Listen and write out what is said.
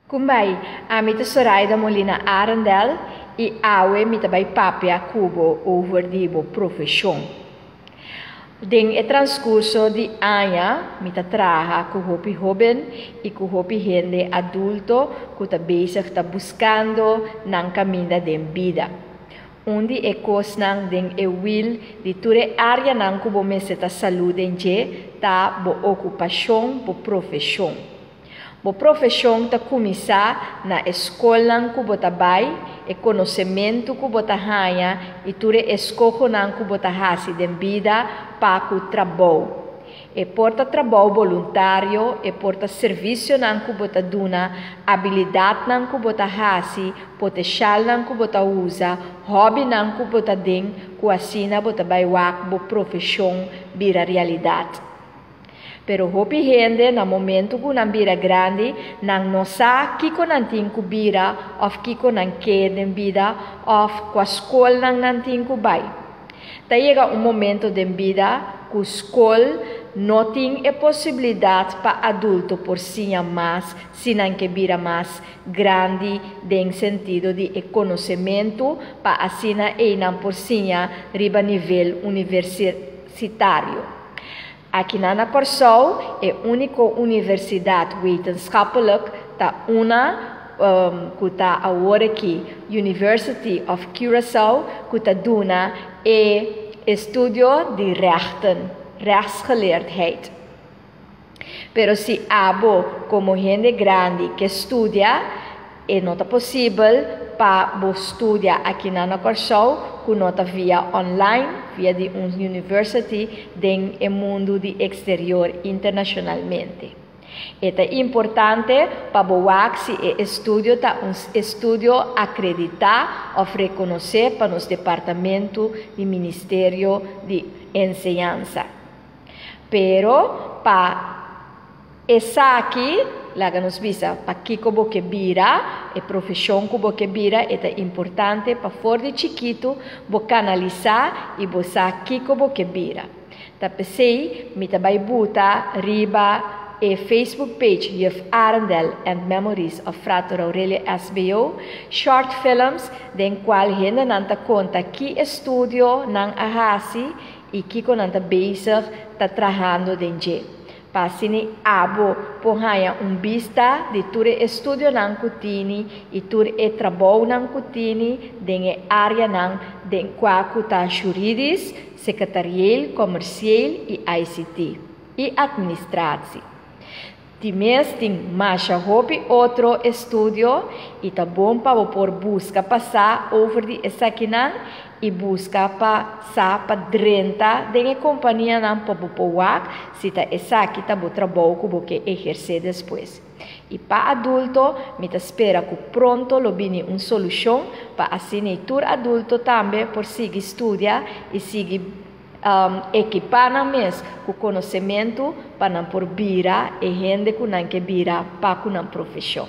Kumbai, amita Soraida Molina Arendel e awe mita bai papia cubo over di bo profissão. Den e transcurso di anha mita traha ku hopi joven e ku hopi gente adulto ku ta bezig ta buscando nang caminda den vida. Onde e cos nang den e will di ture área nang kubo meseta saúde en je ta bo ocupação bo profissão. Bo profissão ta começar na escola que bota bai e conhecimento que bota hanha e ture escojo nang que bota hasi den vida pa ku trabalho. E porta trabalho voluntário e porta serviço nang que bota duna, habilidade nang que bota hasi, potencial nang que bota usa, hobby nang que bota den, ku asina bota bai wak bo profissão vira realidade. Pero hopi gente na momento que não vira grande, não sabe que não tem que vira, ou que não quer de vida, ou que a escola não tem que vai. Tá chega momento de vida que a escola não tem a possibilidade para adulto por si mais, se não que vira mais grande, em sentido de conhecimento, para assim não por si riba nível universitário. Aqui na Corsol é a única universidade wetenschappelijk tá que está agora aqui, University of Curaçao, que está dona estudo de rechtsgeleerdheid. Pero se abo como gente grande que estuda, é não possível para estudar aqui na Corsol, que não via online, via de uma university no mundo de exterior internacionalmente. É importante para boak se o estudo está um estudo acreditado ou reconhecer para os departamentos do Ministério de Enseñanza. Pero para essa aqui, laga nos visa para que como que vira, a profissão como que vira é importante para fora de chiquito, bo canalizar e bo sa que como que vira. Tá pensei, me também buta riba e Facebook page Juf Arendel and Memories of Frater Aurelio SBO, short films den qual gente nanta conta que estudio nang ahasi e que nanta bezig tá trabalhando dentro. Passini abo pohaya vista de ture estudio nang kutini e ture e trabalho nang kutini den área nang den qua kuta juridis, secretarial, comercial e ICT e administratie. Times tem mais hopi outro estudio e tá bom para por busca passar over de essa aqui e busca para drenta de companhia não para boak se tá essa aqui tá bom trabalho que você exercer depois. E para adulto, me tá espera que pronto lo bini solução para assim tur adulto também por seguir estudar e seguir equipar na mes com conhecimento para não por vira e gente que não que vira para com profissão.